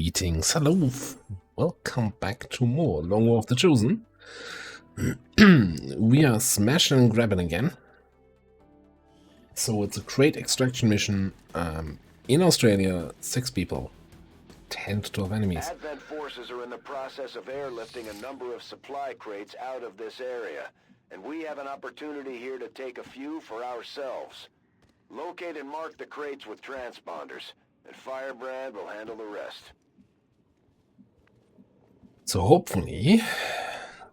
Greetings, hello, welcome back to more Long War of the Chosen. We are smashing and grabbing again. So it's a crate extraction mission in Australia, 6 people, 10 to 12 enemies. Advent forces are in the process of airlifting a number of supply crates out of this area, and we have an opportunity here to take a few for ourselves. Locate and mark the crates with transponders, and Firebrand will handle the rest. So hopefully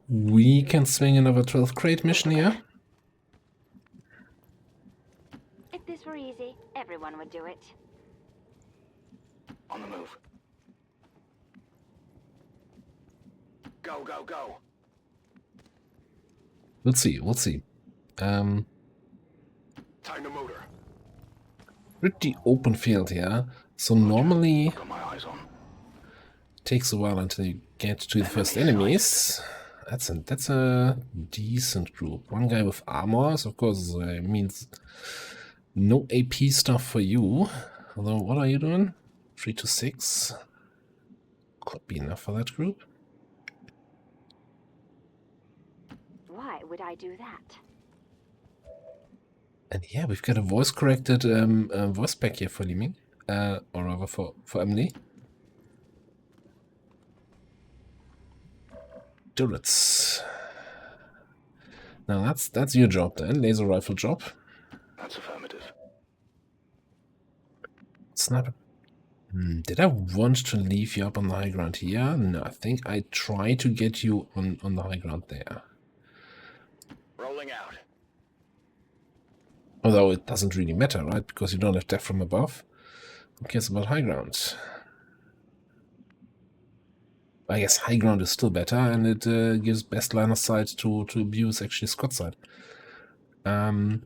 we can swing another 12 crate mission here. If this were easy, everyone would do it. On the move. Go, go, go. We'll see, we'll see. Time to motor. Pretty open field here. So normally Got my eyes on. it takes a while until you get to the first enemies. That's a decent group. One guy with armors, of course, means no AP stuff for you. Although, what are you doing? 3 to 6 could be enough for that group. Why would I do that? And yeah, we've got a voice-corrected voice pack here for Liming, or rather for Emily. Turrets. Now that's your job then, laser rifle job. That's affirmative. Sniper. Did I want to leave you up on the high ground here? No, I think I try to get you on the high ground there. Rolling out. Although it doesn't really matter, right? Because you don't have death from above. Who cares about high ground? I guess high ground is still better, and it gives best line of sight to abuse actually Scott's side. So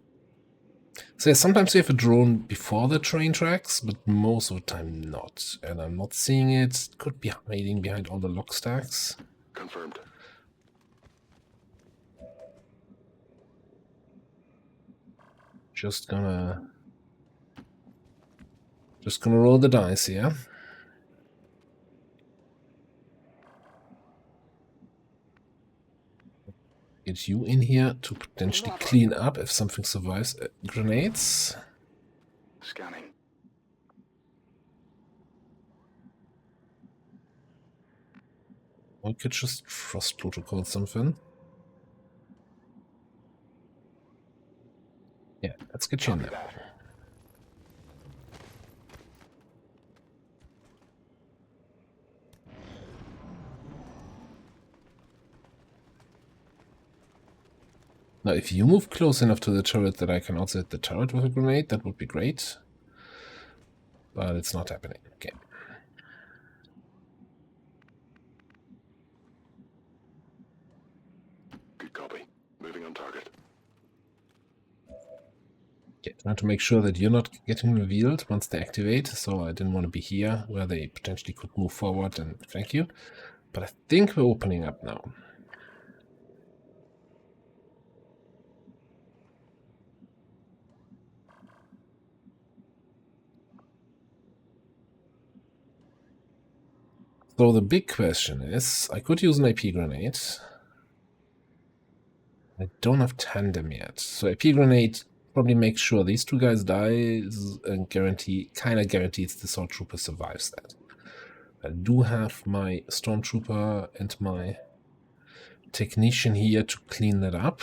yeah, sometimes you have a drone before the train tracks, but most of the time not. And I'm not seeing it. It could be hiding behind all the log stacks. Confirmed. Just gonna roll the dice here. Get you in here to potentially clean up if something survives grenades. Scanning. Or we could just frost protocol something. Yeah, let's get you in there. Now, if you move close enough to the turret that I can also hit the turret with a grenade, that would be great. But it's not happening. Okay. Good copy. Moving on target. Okay, trying to make sure that you're not getting revealed once they activate, so I didn't want to be here where they potentially could move forward, and thank you. But I think we're opening up now. So the big question is, I could use an AP grenade. I don't have tandem yet, so AP grenade probably makes sure these two guys die and kind of guarantees the Sword Trooper survives that. I do have my Stormtrooper and my Technician here to clean that up.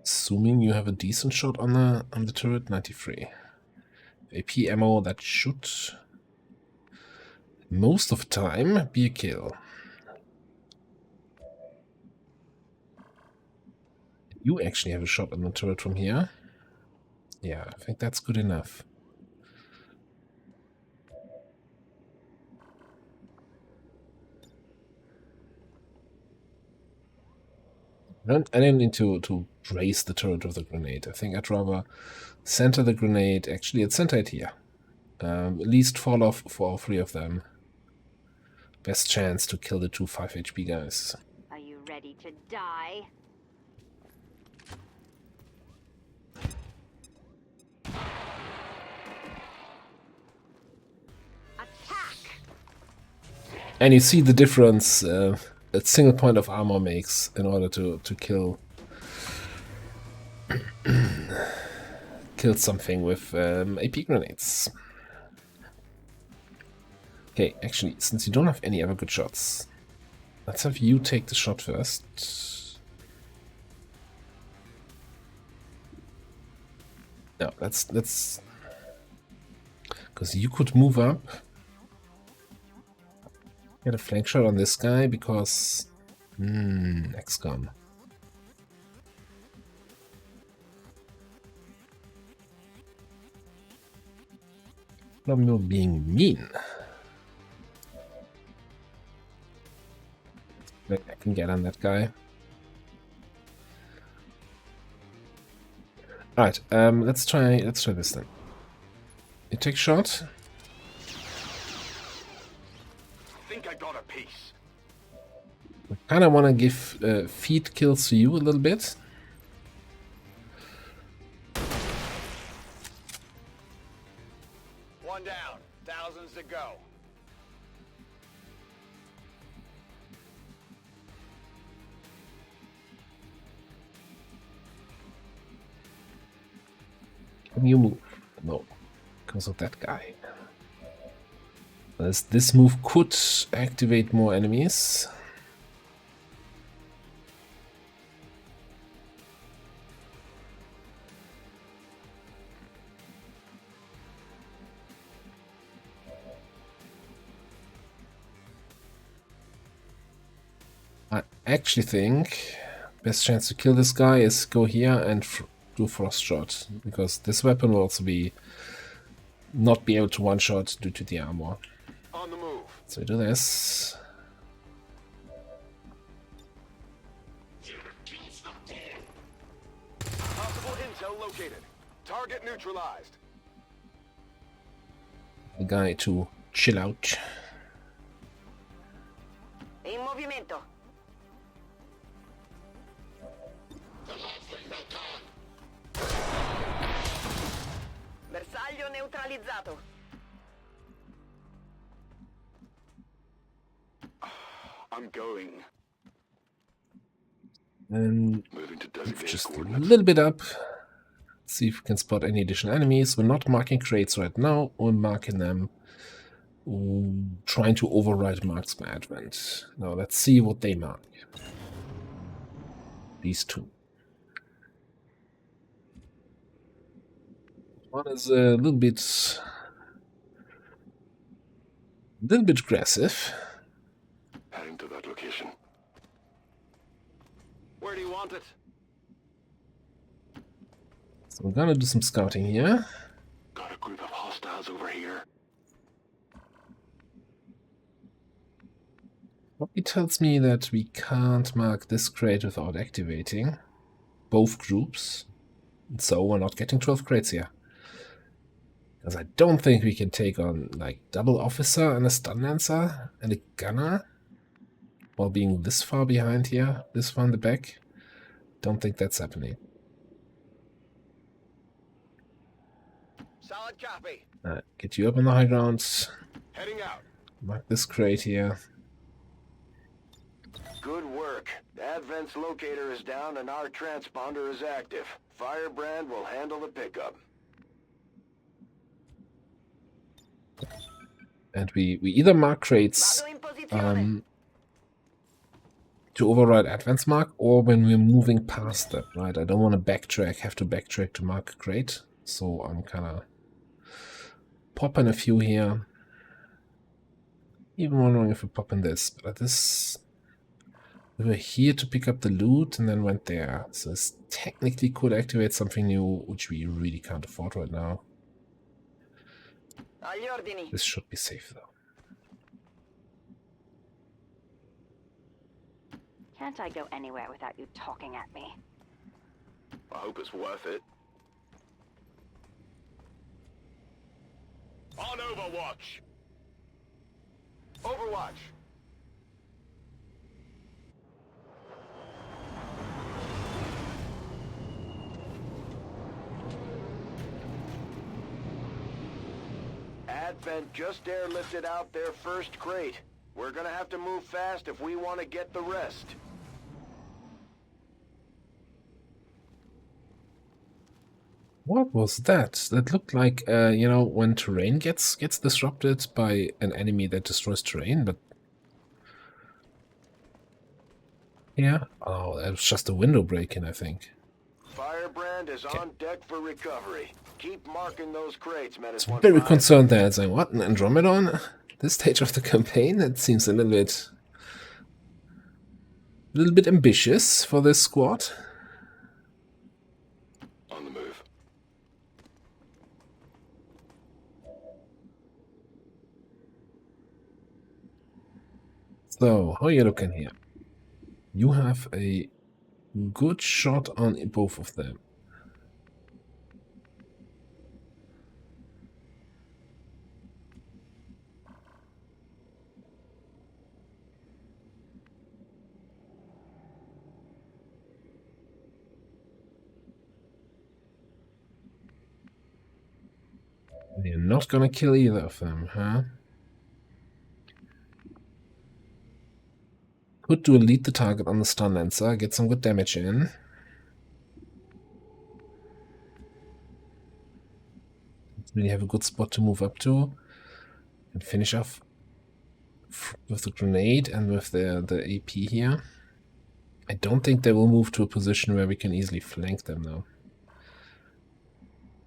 Assuming you have a decent shot on the turret, 93. AP ammo, that should most of the time be a kill. You actually have a shot on the turret from here. Yeah, I think that's good enough. I don't need to raise the turret with the grenade. I think I'd rather center the grenade. Actually, it's centered here. At least fall off for all 3 of them. Best chance to kill the 2 5 HP guys. Are you ready to die? And you see the difference a single point of armor makes in order to kill kill something with AP grenades. Okay, actually, since you don't have any other good shots, let's have you take the shot first. No, let's because you could move up. Get a flank shot on this guy because XCOM. From you being mean. I can get on that guy. Alright, let's try this then. You take shot. Think I got a piece. I kind of want to give feed kills to you a little bit. One down. Thousands to go. Can you move? No, because of that guy. This move could activate more enemies. I actually think best chance to kill this guy is go here and do frost shot, because this weapon will also not be able to one shot due to the armor. On the move. So we do this. Possible intel located. Target neutralized. The guy to chill out. En movimiento. Bersaglio neutralizzato. I'm going. And Moving to move designated just a coordinates. little bit up. See if we can spot any additional enemies. We're not marking crates right now. We're marking them. Trying to override marks by Advent. Now let's see what they mark. These two. One is a little bit aggressive. Heading to that location. Where do you want it? So we're gonna do some scouting here. Got a group of hostiles over here. It tells me that we can't mark this crate without activating both groups. So we're not getting 12 crates here. Because I don't think we can take on like double officer and a stun lancer and a gunner while being this far behind here, this far in the back. Don't think that's happening. Solid copy. Get you up on the high ground. Heading out. Mark this crate here. Good work. Advent's locator is down and our transponder is active. Firebrand will handle the pickup. And we either mark crates Vado in posizione. to override advance mark, or when we're moving past them, right? I don't want to have to backtrack to mark a crate. So I'm kind of popping a few here. Even wondering if we pop in this, but this... We were here to pick up the loot and then went there. So this technically could activate something new, which we really can't afford right now. Agli ordini. This should be safe though. Can't I go anywhere without you talking at me? I hope it's worth it. On Overwatch. Overwatch. Advent just airlifted out their first crate. We're gonna have to move fast if we want to get the rest. What was that? That looked like, you know, when terrain gets disrupted by an enemy that destroys terrain, but... Yeah. Oh, that was just a window break-in, I think. Firebrand is on deck for recovery. Keep marking those crates, Menace It's very 1-5. concerned there. It's like, what, an Andromedon? This stage of the campaign? That seems a little bit ambitious for this squad. On the move. So, how are you looking here? You have a good shot on both of them. You're not gonna kill either of them, huh? Could do elite the target on the stun lancer, get some good damage in. Really have a good spot to move up to and finish off with the grenade and with the AP here. I don't think they will move to a position where we can easily flank them though.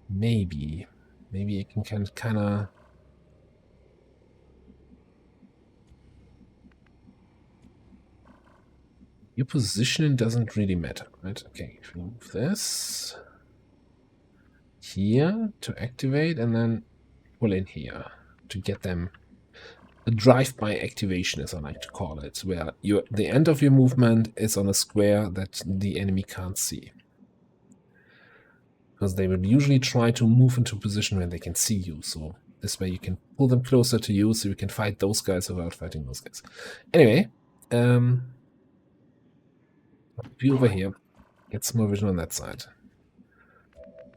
Maybe you can kind of... Your positioning doesn't really matter, right? Okay, if we move this here to activate and then pull in here to get them a drive-by activation, as I like to call it, where the end of your movement is on a square that the enemy can't see. Because they will usually try to move into a position where they can see you, so this way you can pull them closer to you so you can fight those guys without fighting those guys. Anyway, view over here, get some more vision on that side.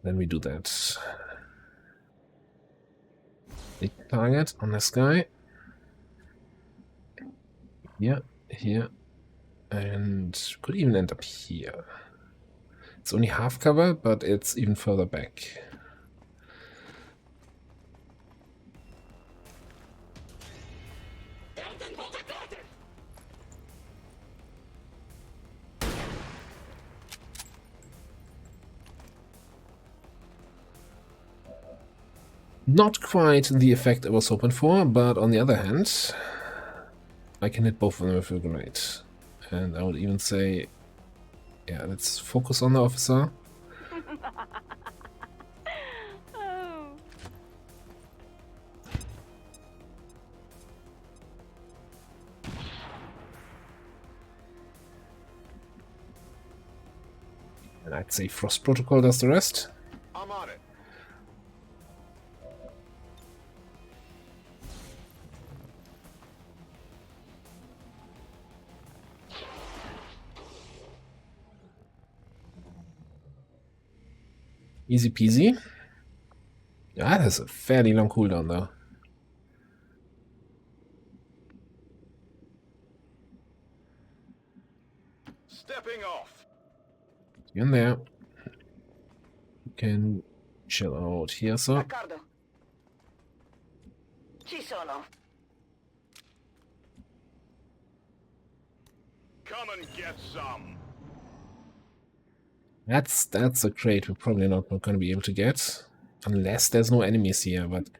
Then we do that. Big target on this guy. Here, here, and could even end up here. It's only half cover, but it's even further back. Not quite the effect I was hoping for, but on the other hand, I can hit both of them with a grenade. And I would even say, yeah, let's focus on the officer. Oh. And I'd say Frost Protocol does the rest. I'm on it. Easy peasy. Yeah, that has a fairly long cooldown though. Stepping off. In there. You can chill out here, so. D'accordo. Ci sono. Come and get some. That's a crate we're probably not going to be able to get. Unless there's no enemies here, but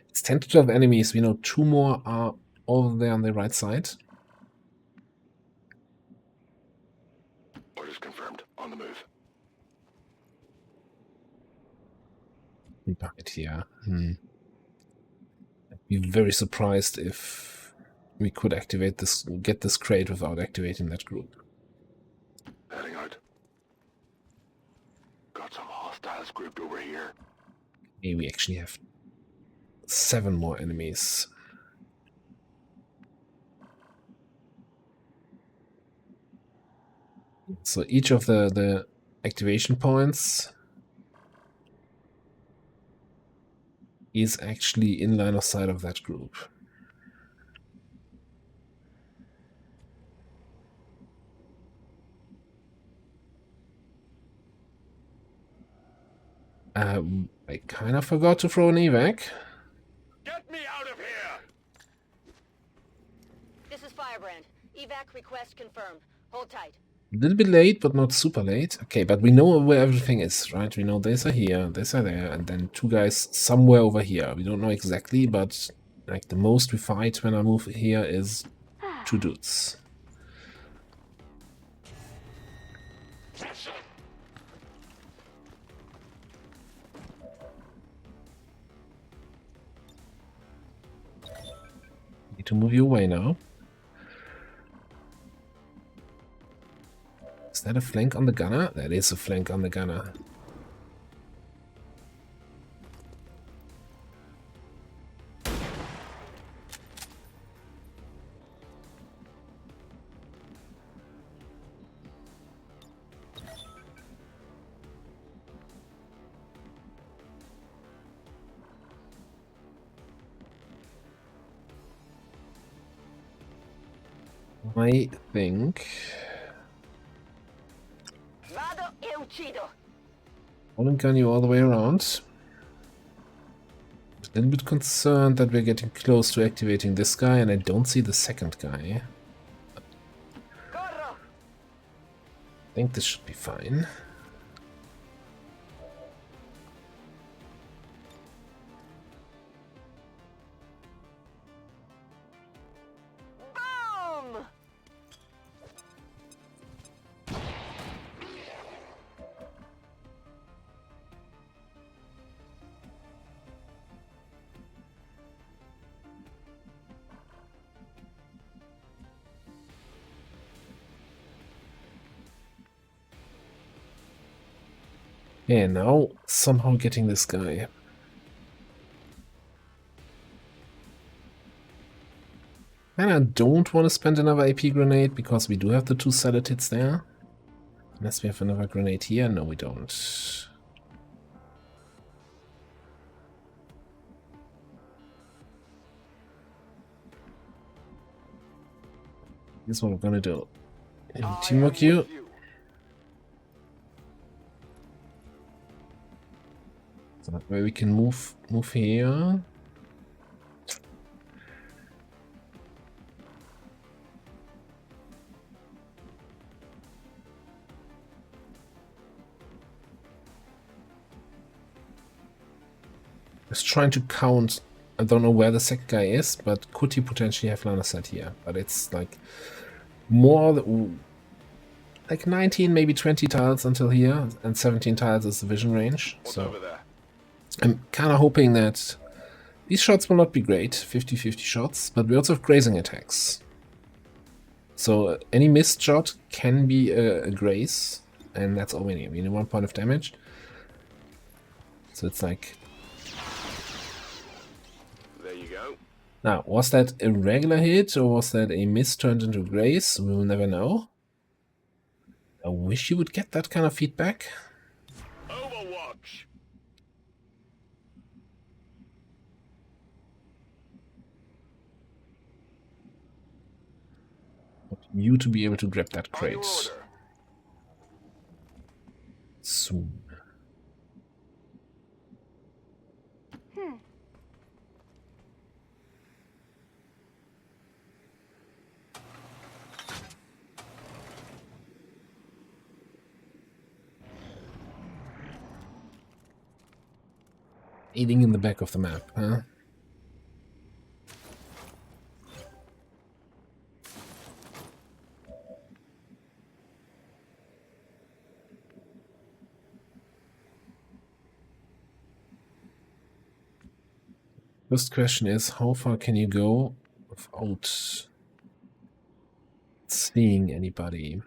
it's 10 to 12 enemies. We know 2 more are over there on the right side. Orders confirmed. On the move. We got it here. I'd be very surprised if we could activate this, get this crate without activating that group. Heading out. Got some hostiles grouped over here. Okay, we actually have 7 more enemies. So each of the activation points is actually in line of sight of that group. I kind of forgot to throw an evac. Get me out of here! This is Firebrand. Evac request confirmed. Hold tight. A little bit late, but not super late. Okay, but we know where everything is, right? We know these are here, these are there, and then two guys somewhere over here. We don't know exactly, but like the most we fight when I move here is two dudes. Need to move you away now. Is that a flank on the gunner? That is a flank on the gunner. I think I'll gun you all the way around. A little bit concerned that we're getting close to activating this guy, and I don't see the second guy. I think this should be fine. Yeah, now somehow getting this guy. And I don't want to spend another AP grenade because we do have the two Salatids there. Unless we have another grenade here. No, we don't. Here's what we're gonna do. Teamwork you. So that way we can move here. Just trying to count. I don't know where the second guy is, but could he potentially have line of sight here? But it's like more like 19, maybe 20 tiles until here, and 17 tiles is the vision range. So I'm kind of hoping that these shots will not be great, 50-50 shots, but we also have grazing attacks. So any missed shot can be a graze, and that's all we need. We need 1 point of damage. So it's like... There you go. Now, was that a regular hit, or was that a miss turned into graze? We will never know. I wish you would get that kind of feedback. Overwatch. You to be able to grab that crate soon. Eating in the back of the map, huh? First question is, how far can you go without seeing anybody?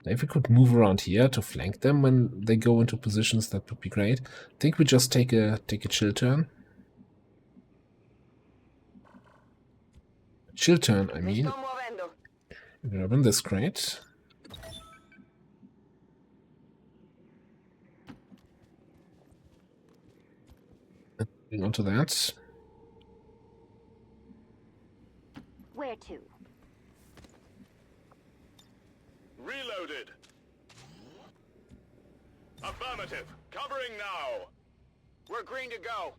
If we could move around here to flank them when they go into positions, that would be great. I think we just take a chill turn. Chill turn, I mean. Grabbing this crate. Moving on to that. Where to? Reloaded. Affirmative. Covering now. We're green to go.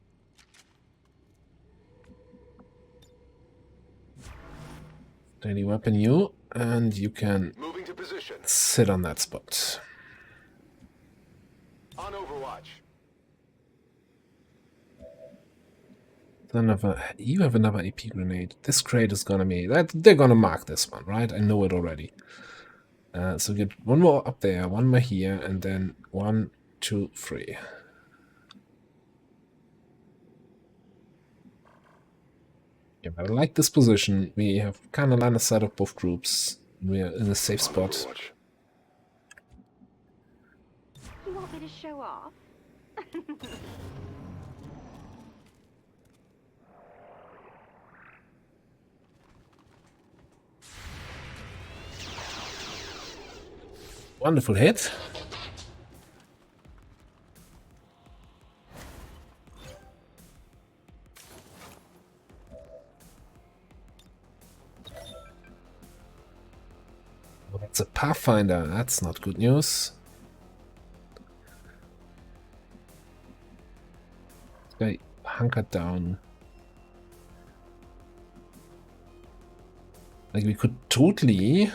Daily weapon you, and you can Moving to position. sit on that spot. On Overwatch. You have another AP grenade. This crate is gonna be that they're gonna mark this one, right? I know it already. So get one more up there, one more here, and then 1, 2, 3. Yeah, but I like this position. We have kind of line of sight of both groups. We are in a safe spot. Overwatch. You want me to show off? Wonderful hit. Oh, that's a Pathfinder. That's not good news. This guy hunkered down. Like, we could totally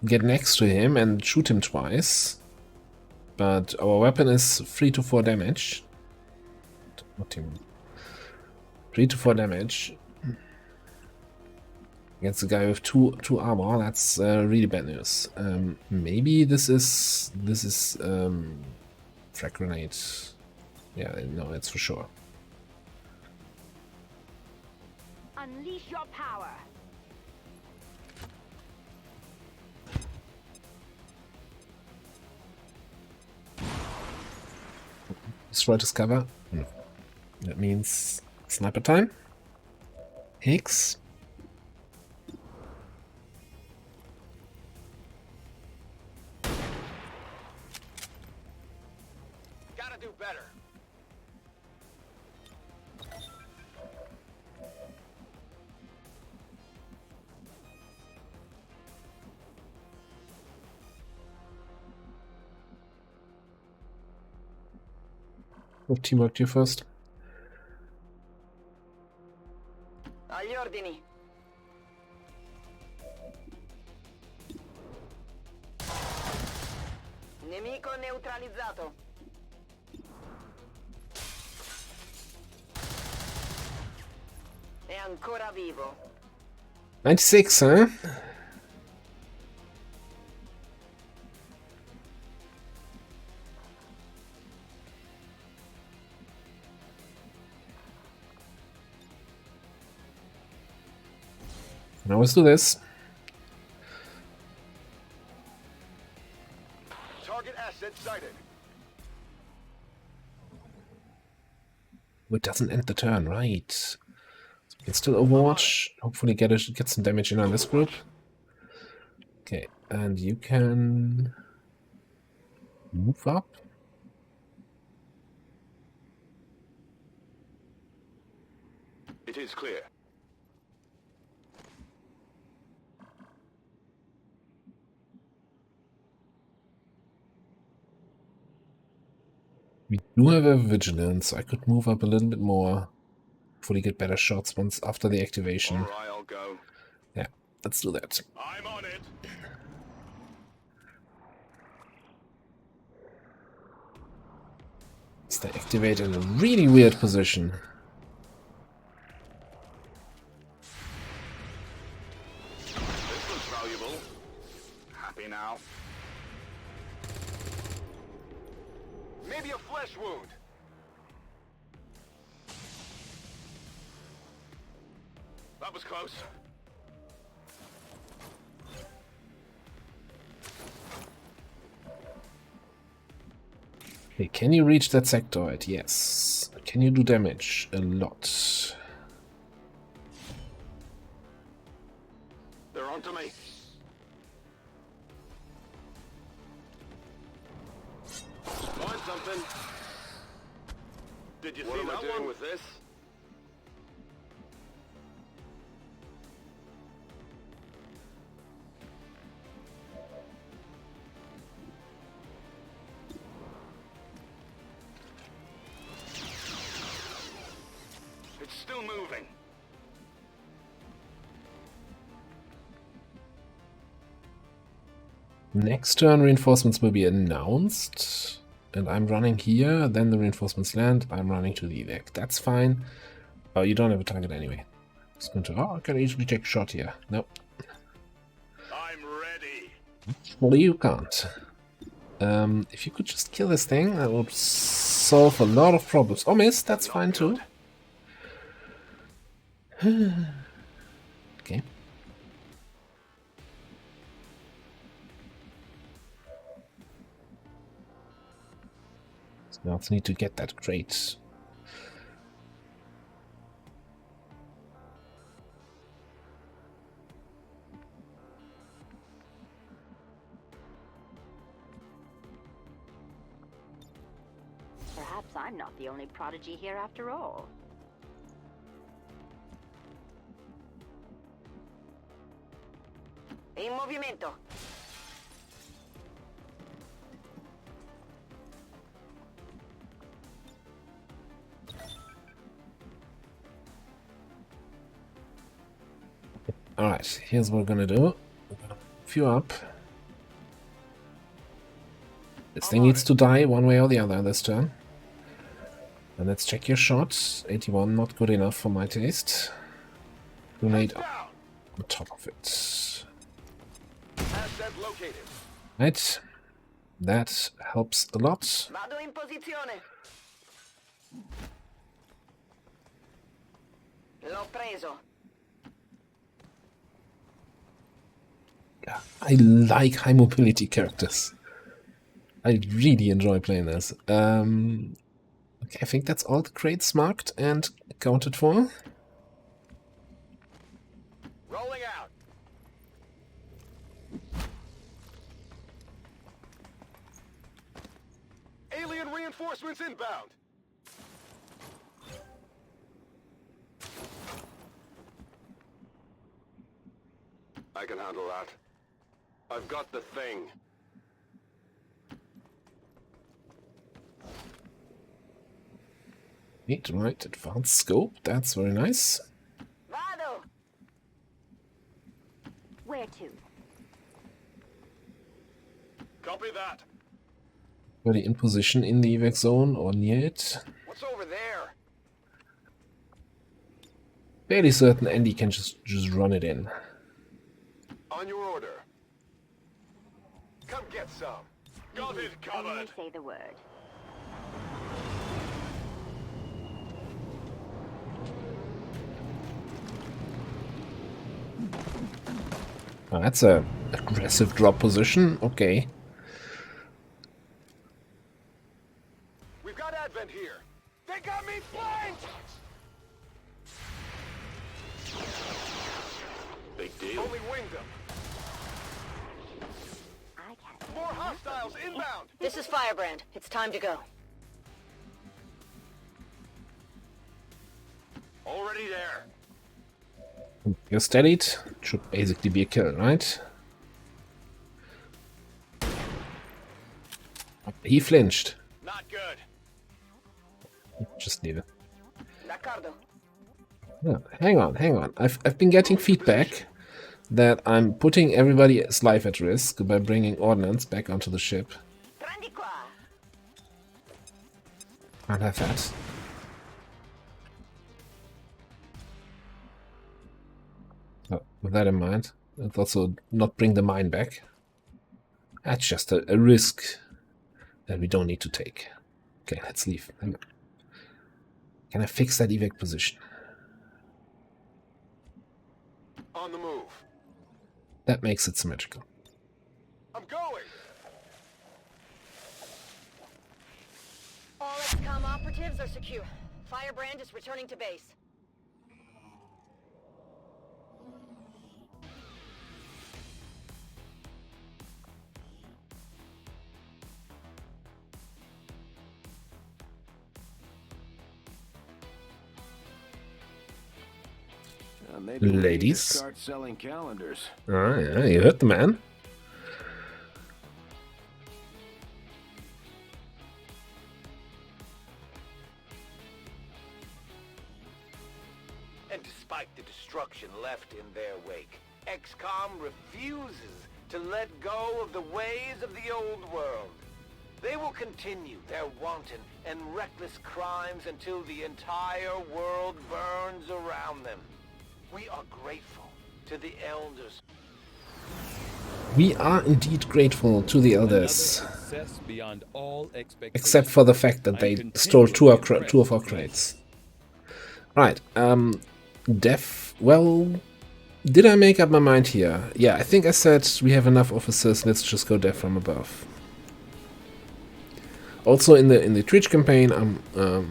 get next to him and shoot him twice, but our weapon is 3 to 4 damage. Not even 3 to 4 damage against a guy with two armor. That's really bad news. Maybe this is frag grenade. Yeah, no, it's for sure. Unleash your power. Destroy this cover. No. That means sniper time. Hicks. Gotta do better. What teamwork you first? Agli ordini. Nemico neutralizzato. È ancora vivo. 96, huh? Now let's do this. Target asset sighted. It doesn't end the turn, right? So we can still Overwatch. Hopefully get some damage in on this group. Okay, and you can move up. It is clear. We do have a vigilance, so I could move up a little bit more. Hopefully get better shots once after the activation. All right, I'll go. Yeah, let's do that. I'm on it. Stay activate in a really weird position. This looks valuable. Happy now. Maybe a flesh wound. That was close. Okay, can you reach that sectoid? Yes. Can you do damage? A lot. They're onto me. Find something. Did you see that one with this? Next turn, reinforcements will be announced. And I'm running here, then the reinforcements land, I'm running to the evac. That's fine. Oh, you don't have a target anyway. It's going to, oh, I can easily take a shot here. Nope. I'm ready. Well, you can't. If you could just kill this thing, that would solve a lot of problems. Oh, miss, that's fine too. Okay. So now I need to get that crate. Perhaps I'm not the only prodigy here after all. En movimiento. Alright, here's what we're gonna do. We're gonna move you up. This thing needs to die one way or the other this turn. And let's check your shots. 81, not good enough for my taste. Grenade on top of it. Asset located. Right. That helps a lot. Vado in posizione. L'ho preso. I like high mobility characters. I really enjoy playing this. Okay, I think that's all the crates marked and accounted for. Rolling out. Alien reinforcements inbound. I can handle that. I've got the thing. Neat, right, advanced scope, that's very nice. Vado. Where to? Copy that. Already in position in the evac zone or near it. What's over there? Fairly certain Andy can just run it in. On your order. Come get some. Got it Only covered. say the word. Oh, that's a aggressive drop position. Okay. We've got Advent here. They got me flanked! Big deal. Only winged them. I can't. More hostiles inbound. This is Firebrand. It's time to go. Already there. You're steadied. Should basically be a kill, right? He flinched. Not good. Just leave it. D'accordo. Yeah, hang on. I've been getting feedback that I'm putting everybody's life at risk by bringing ordnance back onto the ship. Prendi qua. Can't have that. So, with that in mind, let's also not bring the mine back. That's just a risk that we don't need to take. Okay, let's leave. Hang on. Can I fix that evac position? On the move. That makes it symmetrical. I'm going. All XCOM operatives are secure. Firebrand is returning to base. Maybe we need to Ladies. start selling calendars. Ah, yeah, you heard the man. And despite the destruction left in their wake, XCOM refuses to let go of the ways of the old world. They will continue their wanton and reckless crimes until the entire world burns around them. We are grateful to the elders. We are indeed grateful to the elders. Another success beyond all expectations. Except for the fact that they stole two of our crates. Right, well, did I make up my mind here? Yeah, I think I said we have enough officers, let's just go death from above. Also in the Twitch campaign,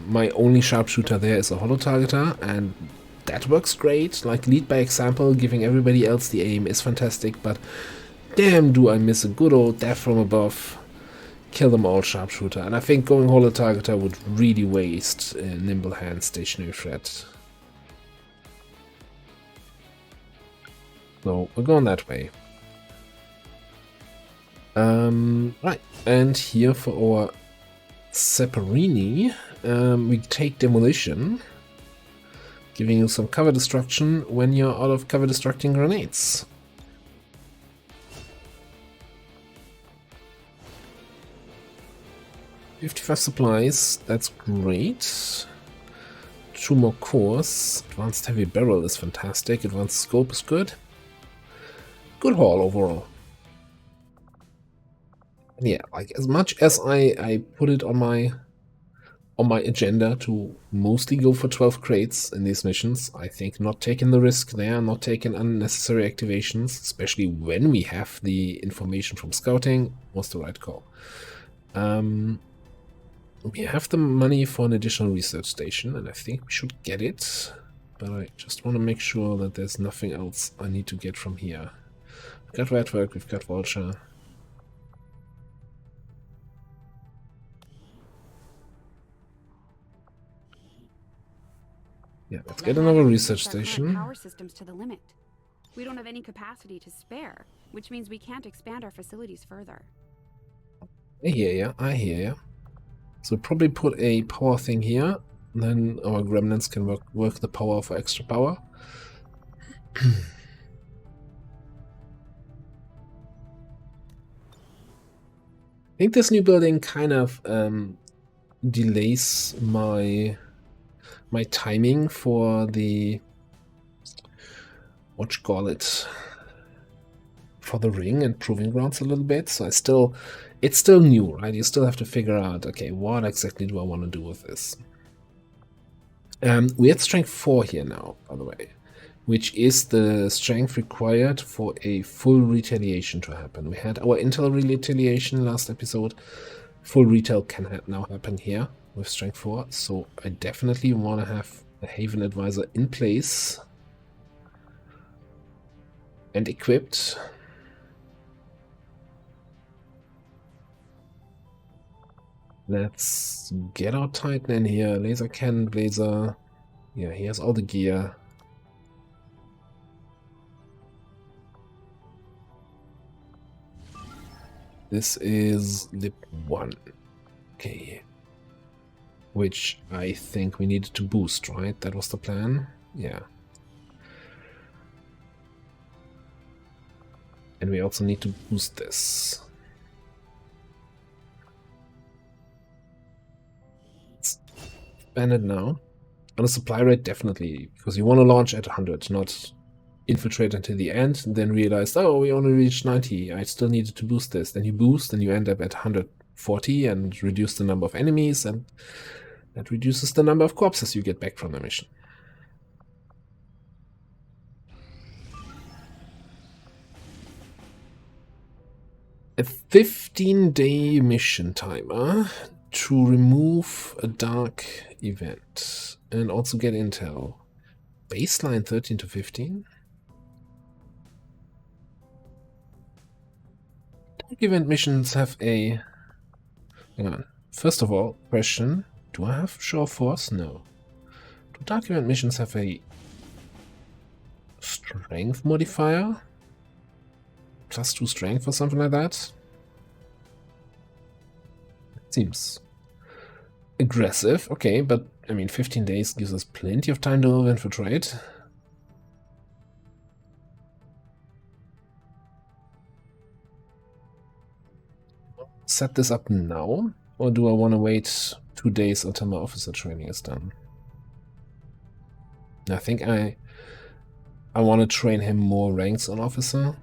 my only sharpshooter there is a holo targeter, and that works great. Like, lead by example, giving everybody else the aim is fantastic, but damn do I miss a good old death from above, kill them all sharpshooter. And I think going holo targeter would really waste a nimble hand stationary threat. So we're going that way. Right, and here for our Separini, we take demolition, giving you some cover destruction when you're out of cover destructing grenades. $55 supplies, that's great. 2 more cores. Advanced heavy barrel is fantastic. Advanced scope is good. Good haul overall. And yeah, like, as much as I put it on my agenda to mostly go for 12 crates in these missions, I think not taking the risk there, not taking unnecessary activations, especially when we have the information from scouting, was the right call. We have the money for an additional research station, and I think we should get it, but I just want to make sure that there's nothing else I need to get from here. We've got Redwork, we've got Vulture. Yeah, let's get another research station. Power systems to the limit. We don't have any capacity to spare, which means we can't expand our facilities further. I hear ya, I hear ya. So probably put a power thing here, then our gremlins can work the power for extra power. I think this new building kind of delays my timing for the, what you call it, for the ring and proving grounds a little bit. So it's still new, right? You still have to figure out, okay, what exactly do I want to do with this? We had strength 4 here now, by the way, which is the strength required for a full retaliation to happen. We had our intel retaliation last episode. Full retail can now happen here with strength 4, so I definitely want to have a Haven Advisor in place and equipped. Let's get our Titan in here. Laser cannon, blazer. Yeah, he has all the gear. This is Lip 1. Okay. Which I think we needed to boost, right? That was the plan? Yeah. And we also need to boost this. Ban it now. On a supply rate, definitely, because you want to launch at 100, not infiltrate until the end, and then realize, oh, we only reached 90, I still needed to boost this. Then you boost, and you end up at 140 and reduce the number of enemies, and that reduces the number of corpses you get back from the mission. A 15-day mission timer to remove a dark event and also get intel. Baseline 13 to 15. Dark event missions have a... Hang on. First of all, question. Do I have Show of Force? No. Do dark event missions have a strength modifier? +2 strength or something like that? Seems aggressive, okay, but I mean 15 days gives us plenty of time to infiltrate. set this up now, or do I want to wait 2 days until my officer training is done? I think I want to train him more ranks on officer.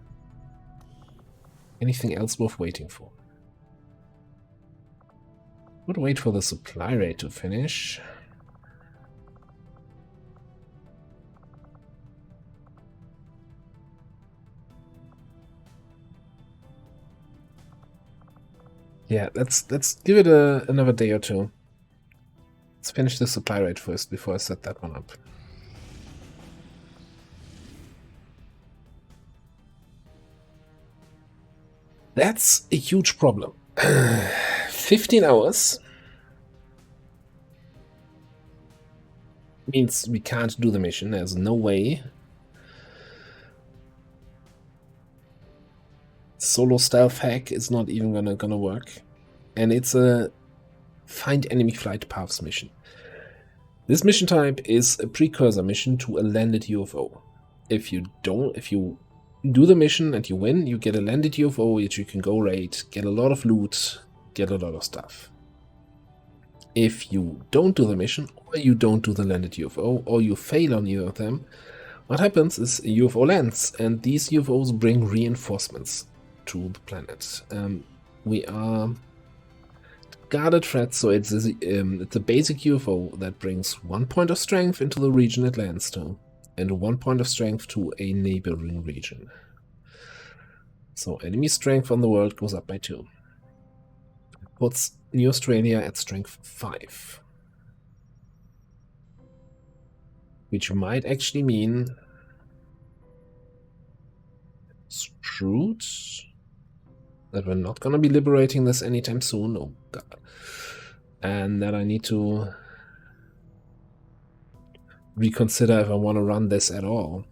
Anything else worth waiting for? Would wait for the supply rate to finish. Yeah, let's give it another day or two. Let's finish the supply rate first before I set that one up. That's a huge problem. 15 hours means we can't do the mission. There's no way. Solo stealth hack is not even gonna work. And it's a find enemy flight paths mission. This mission type is a precursor mission to a landed UFO. If you do the mission and you win, you get a landed UFO which you can go raid, get a lot of loot, get a lot of stuff. If you don't do the mission, or you don't do the landed UFO, or you fail on either of them, what happens is a UFO lands, and these UFOs bring reinforcements to the planet. We are guarded threat, so it's a basic UFO that brings 1 point of strength into the region it lands to, and 1 point of strength to a neighboring region. So enemy strength on the world goes up by 2. Puts New Australia at strength 5. Which might actually mean screwed. That we're not going to be liberating this anytime soon. Oh god. And that I need to reconsider if I want to run this at all.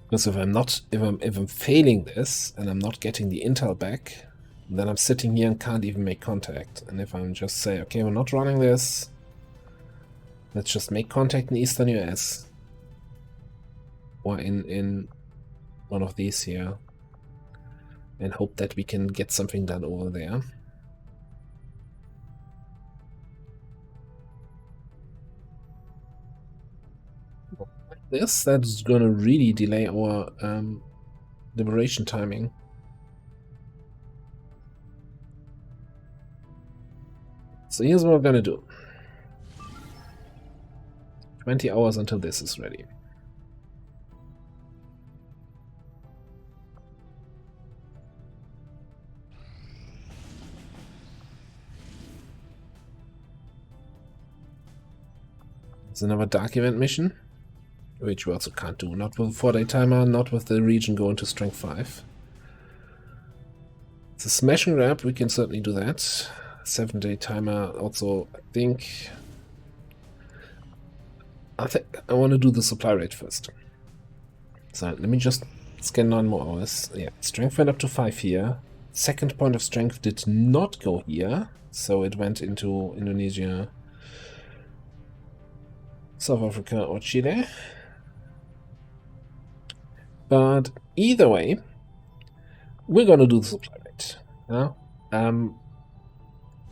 Because if I'm failing this and I'm not getting the intel back, then I'm sitting here and can't even make contact. And if I'm just say, okay, we're not running this, let's just make contact in Eastern US. Or in one of these here. And hope that we can get something done over there. That's gonna really delay our liberation timing. So here's what we're gonna do. 20 hours until this is ready. It's another dark event mission, which we also can't do. Not with a 4-day timer, not with the region going to strength 5. It's a smash and grab, we can certainly do that. 7-day timer also, I think I want to do the supply rate first. So let me just scan 9 more hours. Yeah, strength went up to 5 here. Second point of strength did not go here, so it went into Indonesia, South Africa or Chile. But either way, we're gonna do the supply rate.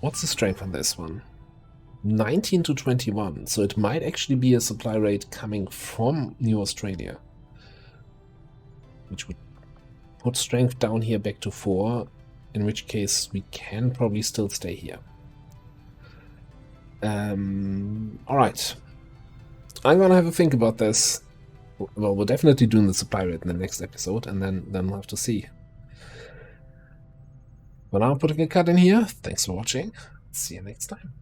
What's the strength on this one? 19 to 21, so it might actually be a supply rate coming from New Australia, which would put strength down here back to 4, in which case we can probably still stay here. Alright, I'm gonna have a think about this. Well, we're definitely doing the supply rate in the next episode, and then we'll have to see. But now I'm putting a cut in here. Thanks for watching. See you next time.